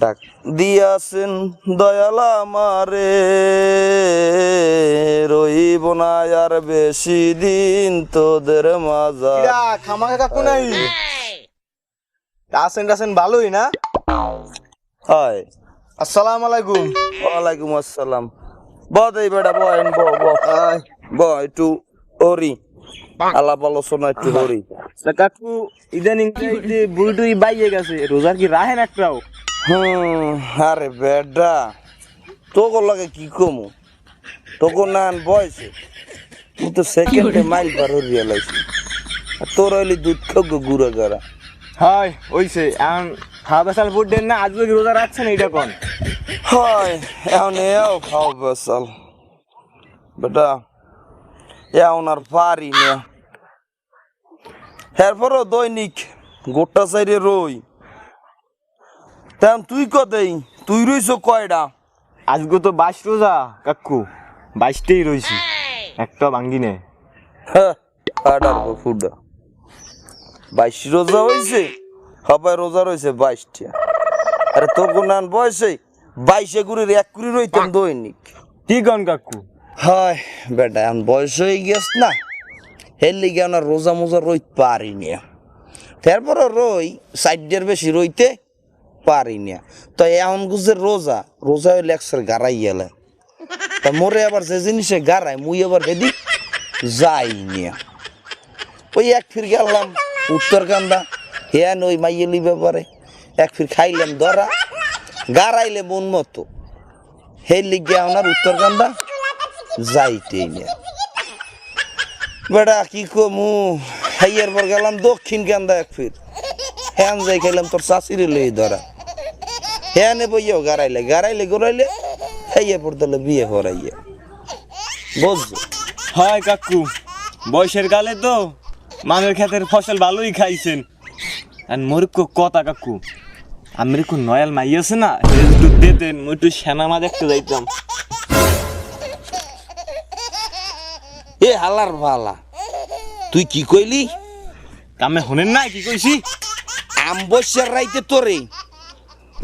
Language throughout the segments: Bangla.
ডাক দিয়াছেন দয়াল আমারে, রইব না আর বেশি দিন তোদের মাজা। খামাখা কাকু নাই আছেন ভালোই না? হয়, আসসালামু আলাইকুম। ওয়ালাইকুম আসসালাম। বই বেটা বয়েন ব একটু হরি আলাপ আলোচনা একটু হরি। কাকু ইদানিং বুড়ি বাইয়ে গেছে, রোজার কি রাহেন একটাও? আরে বেডা তোকে লাগে কি কমু, তোকে নান বয়সে তুই তো সেকেন্ডে মাইল পার হরিয়া লাইছি, তোর হইলি দুধ খগ্গ গুড়া গাড়া। হয় ওইছে এখন খাওয়া বেসাল বুট দেন না, আজকে কি রোজা রাখছেন এইটা কোন? হয় এখন এও খাও বেসাল বেটা, এখন আর পারি না। এরপরও দৈনিক গোটা সাইডে রই। তেমন তুই কদেই, তুই রইছ কয়টা? আজকে তো 22 রোজা কাকু, 22টাই রইছি, একটা ভাঙ্গি নেই। হ্যাঁ ফুডা 22 রোজা হয়েছে, সবাই রোজা রয়েছে 22টা। আরে তোর কোন বয়সে 22 গুড়ির 1 কুড়ি রইতেন দৈনিক। কি কন কাকু? হয় বেটা এখন বয়স হয়ে গেছ না, হের লিগে না রোজা মোজা রইত পারি না। তারপরে রই সাইডের বেশি রইতে পারি না। তো এখন গুজের রোজা রোজা হইলে একসার গাড়াই গেলে তা মোরে আবার যে জিনিসে গাড়ায় মুই আবার হেদিক যাই না। ওই এক ফির গেলাম উত্তরকান্দা, হ্যাঁ ওই মাইয়েলি ব্যাপারে এক ফির খাইলাম ধরা, গাড়াইলে মন মতো, হের লিগে আপনার উত্তরকান্দা যাইতেই না। বেটা কি কমু, হাইয়ের পর গেলাম দক্ষিণ কান্দা এক ফির, হ্যান যাই খাইলাম তোর চাষিরে লই ধরা, হ্যানে বইয়াও গাড়াইলে গড়াইলে হাইয়ে পড়তলে বিয়ে হরাইয়া বুঝছো। হয় কাকু বয়সের গালে তো মানের ক্ষেতের ফসল ভালোই খাইছেন। আর মোর কথা কাকু, আমার একটু নয়াল মাই আছে না, একটু দিতেন, একটু সেনামা দেখতে যাইতাম। এ হালার ভালা তুই কি কইলি? কামে হনেন না কি কইছি? আমবস্যার রাইতে তোরে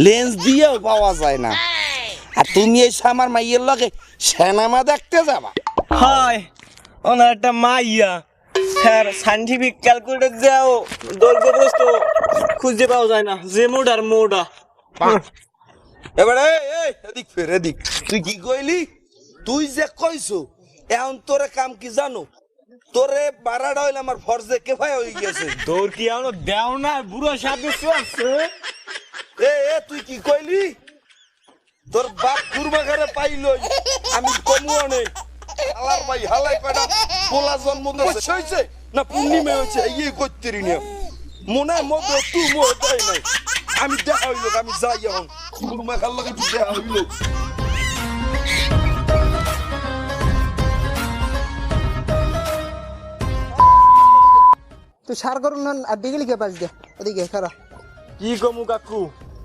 লেন্স দিয়েও পাওয়া যায় না, আর তুমি এই আমার মাইয়ের লগে সেনামা দেখতে যাবা? হয় ওনার একটা মাইয়া, হ্যাঁ সাইন্টিফিক ক্যালকুলেটর যাও দৈর্ঘ্য প্রস্থ খুঁজে পাওয়া যায় না, যে মোডার মোডা। এবারে এদিক ফের এদিক, তুই কি কইলি? তুই যে কইছো এখন তোরে কাম কি জানো, তোরে বারাটা হইলে আমার ফর্জে কেফায় হয়ে গেছে। তোর কি এমন দেও না বুড়ো সাথে আছে? তুই কি কইলি? তোর বাপ কুরবা ঘরে পাইলই আমি কমু অনেক হালার ভাই হালাই কয়টা পোলা জন্ম হয়েছে না পূর্ণিমা হয়েছে ইয়ে করতে না মনে মধ্যে তুই মোহ দেয় নাই। আমি দেখা হইল, আমি যাই এখন কুরমা খাল লাগে দেখা হইল। তুই সার করুন না আর দিকে লিখে পাস দে ওদিকে খারা। কি কমু কাকু,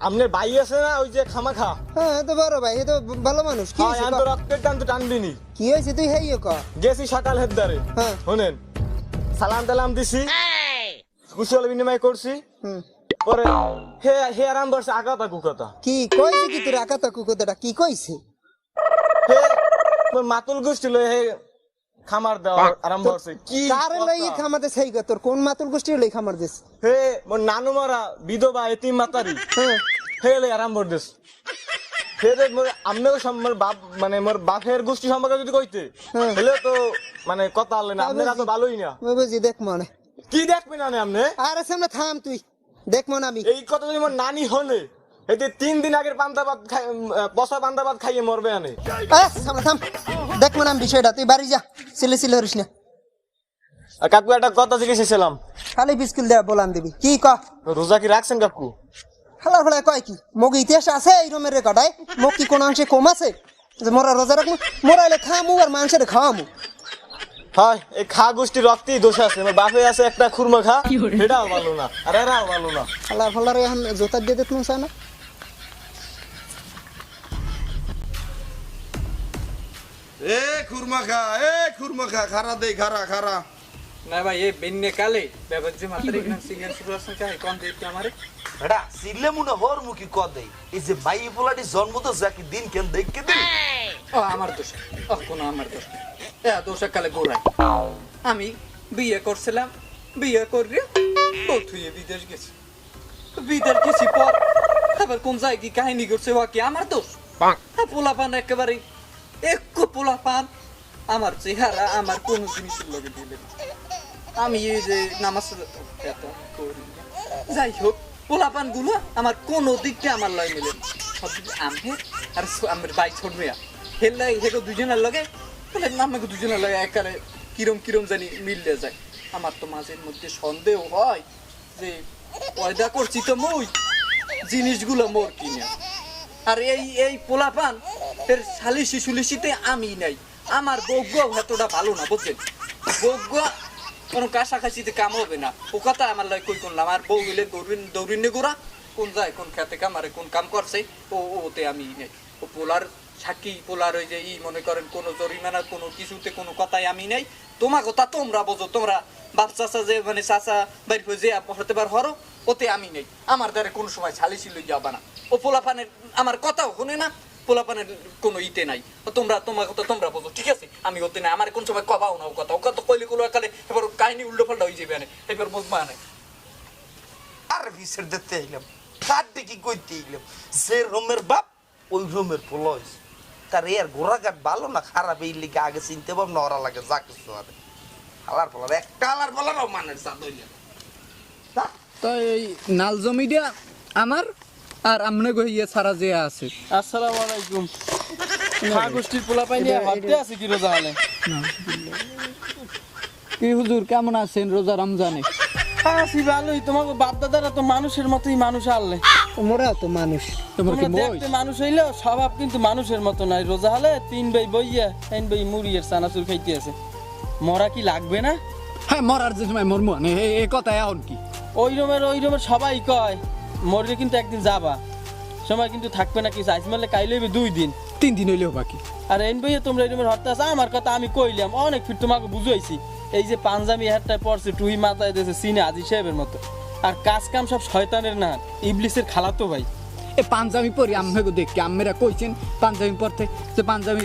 আপনার ভাই আছে না ওই যে খামাখা? হ্যাঁ তো বড় ভাই, এ তো ভালো মানুষ। কি হ্যাঁ হয়েছে আমি তো রক্তের টান তো টানবিনি। কি হয়েছে তুই হেই ক? গেছি সকাল হেদারে, হ্যাঁ শোনেন সালাম টালাম দিছি, কুশল বিনিময় করছি, পরে হে হে আরাম বসে আগা তাকু কথা। কি কইছে কি তোর আকা তাকু কথাটা কি কইছে? হে মোর মাতুল গোষ্ঠী লই হে খামার দেওয়া আরম্ভ করছে। কি কারে লই খামাতে সেই কথা, তোর কোন মাতুল গোষ্ঠী লই খামার দিস? হে মোর নানু মারা বিধবা এতিম মাতারি, হ্যাঁ হে লই আরম্ভ দিস। হে রে মোর আম্মেও মোর বাপ মানে মোর বাপের গোষ্ঠী সম্পর্কে যদি কইতে হলে তো মানে কথা হলে না, আপনারা তো ভালোই না। বুঝি দেখ মনে কি দেখবেন না আপনি? আরে সামনে থাম তুই, দেখ মন আমি এই কথা যদি মোর নানি হলে এতে 3 দিন আগের পান্তা ভাত বসা পান্তা ভাত খাইয়ে মরবে আনে। সামনে থাম, দেখ মন আমি বিষয়টা, তুই বাড়ি যা, সিলে সিলে হরিস না। কাকু একটা কথা জিজ্ঞেসেছিলাম, খালি বিস্কুল দেয়া বলান দিবি কি ক? রোজা কি রাখছেন কাকু? হালা ফালা কয় কি মগ ইতিহাস আছে এই রুমের রেকর্ডায়? মগ কি কোন অংশে কম আছে যে মোরা রোজা রাখবো? মোরা এলে খামু আর মানুষের খাওয়ামু। হয় এই খা গোষ্ঠী রক্তেই দোষ আছে, আমার বাপে আছে একটা খুরমা খা, সেটাও ভালো না আর এরাও ভালো না। হালা ফালার এখন জোতা দিয়ে দিত না। খুরমা খা খারা দে খারা খারা না ভাই এই বেন্নে কালে ব্যাপার যে মাত্র এখানে সিঙ্গেল শুরু আছে কাই কোন দিতে আমারে বেটা সিলে মুনে হর মুখি ক দেই এই যে মাই পোলাটি জন্ম তো যাকি দিন কেন দেখকে দিন ও আমার দোষ ও কোন আমার দোষ এ দোষ কালে গোড়াই আমি বিয়ে করছিলাম বিয়ে করে বথুয়ে বিদেশ গেছি বিদেশ গেছি পর আবার কোন জায়গায় কি কাহিনী করছে ও কি আমার দোষ পোলাপান একেবারে একটু পোলাপান আমার চেহারা আমার কোন জিনিসের লগে দিলে আমি এই যে নামাজ এত করি যাই হোক পোলাপান গুলো আমার কোন দিকটা আমার লয় মিলে সব আমি আর আমার ভাই ছোট মেয়া হেললাই হেগো দুজনের লগে বলে আমাকে দুজনের লগে একারে কিরম কিরম জানি মিললে যায় আমার তো মাঝের মধ্যে সন্দেহ হয় যে পয়দা করছি তো মই জিনিসগুলো মোর কিনে আর এই পোলাপান এর শালিশি সুলিশিতে আমি নাই আমার বৌগ এতটা ভালো না বুঝছেন বৌগ কোনো কাছাকাছিতে কাম হবে না ও কথা আমার লয় কই করলাম আর বউ গেলে দৌড়িনে গোড়া কোন যায় কোন খেতে কামারে কোন কাম করছে ওতে আমি নেই ও পোলার সাক্ষী পোলার ওই যে মনে করেন কোনো জরিমানা কোনো কিছুতে কোনো কথাই আমি নেই তোমার কথা তোমরা বোঝো তোমরা বাপ চাচা যে মানে চাচা বাইর যে হতে পার হরো ওতে আমি নেই আমার দ্বারা কোনো সময় ছালিশি লই যাবা না ও পোলাপানের আমার কথাও শুনে না পোলাপানের কোনো ইতে নাই তোমরা তোমার কথা তোমরা বোঝো ঠিক আছে আমি ওতে নাই আমার কোন সময় কবাও না ও কথা ও কথা কইলে গুলো একালে এবার কাহিনী উল্টো পাল্টা হয়ে যাবে না এবার বুঝবা না আর বিচার দিতে এলাম কার দিকে কইতে এলাম যে রোমের বাপ ওই রোমের পোলস তার এর ঘোড়াঘাট ভালো না খারাপ এই লিগে আগে চিনতে পাব না ওরা লাগে যা কিছু আরে হালার পোলার একটা হালার পোলারও মানের চাঁদ হইলে তো এই নাল জমিটা আমার আর আমনে গইয়ে ছাড়া যে আছে আসসালামু আলাইকুম খা গোষ্ঠীর পোলা পাইনি ভাবতে আছে কি রোজা হলে কি হুজুর কেমন আছেন রোজা রমজানে আসি ভালোই তোমাকে বাপ দাদারা তো মানুষের মতোই মানুষ আনলে মোরা তো মানুষ তোমার কি তোমরা মই দেখতে মানুষ হইলেও স্বভাব কিন্তু মানুষের মতো নাই রোজা হলে 3 ভাই বইয়া 3 ভাই মুড়িয়ের চানাচুর খাইতে আছে মরা কি লাগবে না হ্যাঁ মরার যে সময় মরমু মানে এই কথা এখন কি ওই রুমের সবাই কয় মরলে কিন্তু একদিন যাবা সময় কিন্তু থাকবে না কিছু আইস মারলে কাইলে 2 দিন 3 দিন হইলেও বাকি আর এন ভাইয়া তোমরা এই রুমের হরতে আছে আমার কথা আমি কইলাম অনেক ফির তোমাকে বুঝাইছি এই যে পাঞ্জাবি হেডটায় পড়ছে টুই মাথায় দিয়েছে সিনে আজি সাহেবের মতো আর কাজ কাম সব শয়তানের না ইবলিসের খালাতো ভাই এ পাঞ্জাবি পরি আম্মে গো দেখি আম্মেরা কইছেন পাঞ্জাবি পরতে যে পাঞ্জাবি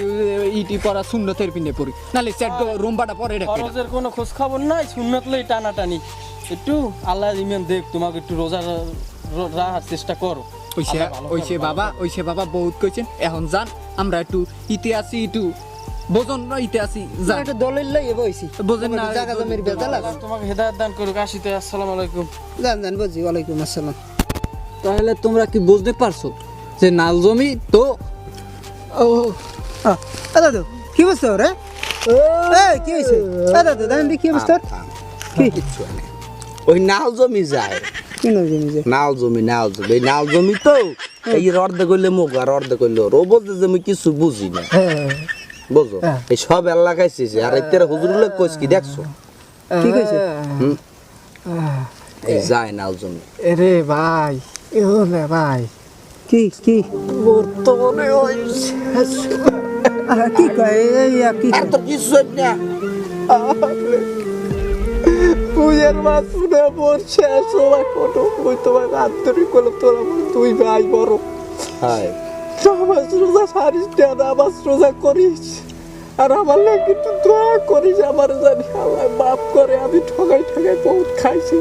ইটি পরা সুন্নতের পিনে পরি নালে সেট রুমবাটা পরে রাখে ফরজের কোনো খোঁজ খবর নাই সুন্নত লই টানাটানি একটু আল্লাহ ইমান দেখ তোমাকে একটু রোজা রাখার চেষ্টা করো ওইসে বাবা বহুত কইছেন এখন যান আমরা একটু ইতিহাসি একটু বোঝন না ইতিহাসি যান একটা দলিল লই বইছি বোঝেন না জায়গা জমির বেজাল আছে আল্লাহ তোমাকে হেদায়েত দান করুক আসিতে আসসালামু আলাইকুম জান বুঝি ওয়ালাইকুম আসসালাম তাহলে তোমরা কি বুঝতে পারছো যে নাল জমি তো ও দাদু কি বুঝছো রে এই কি হইছে দাদু দাদু কি বুঝছো কি ওই নাল জমি যায় কি নয় জানি যে নাল জমি এই নাল জমি তো এই অর্ধেক কইলে মুখ আর অর্ধেক কইলে ও বলতে যে আমি কিছু বুঝি না বুঝো এই সব এলাকায় শেষে আর এতেরা হুজুরুল্লাহ কইস কি দেখছো কি কইছে এই যায় নাল জমি আরে ভাই ও রে ভাই কি কি বর্তমানে ওই কি কয় এই কি আর তো কিছু না পূজার মাস শুনে বসে আসলে কত কই তোমার আন্তরিক হলো তোরা তুই ভাই বড় হাই নামাজ রোজা সারিস না নামাজ রোজা করিস আর আমার লাগে কিন্তু দোয়া করিস আমার জানি আল্লাহ মাফ করে আমি ঠগাই বহুত খাইছি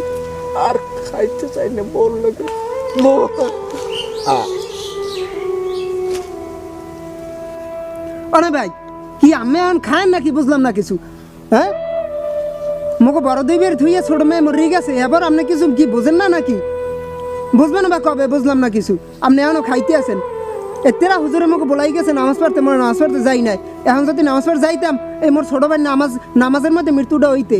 আর খাইতে চাই না বল লাগে আরে ভাই কি আমি এখন খান নাকি বুঝলাম না কিছু হ্যাঁ মোকে বড় দেবের থুইয়া ছোট মেয়ে মরে গেছে এবার আপনি কিছু কি বুঝেন না নাকি বুঝবেন বা কবে বুঝলাম না কিছু আপনি এখনো খাইতে আছেন এতেরা হুজুরে মোকে বলাই গেছে নামাজ পড়তে মোর নামাজ পড়তে যাই নাই এখন যদি নামাজ পড়তে যাইতাম এই মোর ছোট ভাই নামাজের মধ্যে মৃত্যুটা হইতে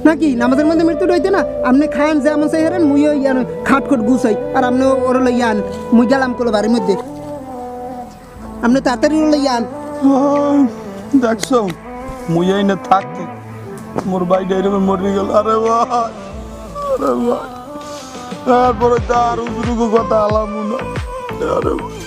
নাকি নামাজের মধ্যে মৃত্যুটা হইতে না আপনি খান যেমন চাই হেরেন মুই ওই ইয়ান খাটখট গুছাই আর আপনি ওর লইয়ান মুই গেলাম কোলো বাড়ির মধ্যে আপনি তাড়াতাড়ি ওর লইয়ান দেখছো মুই না থাকতে মোর বাইরে এরকম মরে গেল আরে ভাই তারপরে তার উজরুকু কথা আলাম না আরে ভাই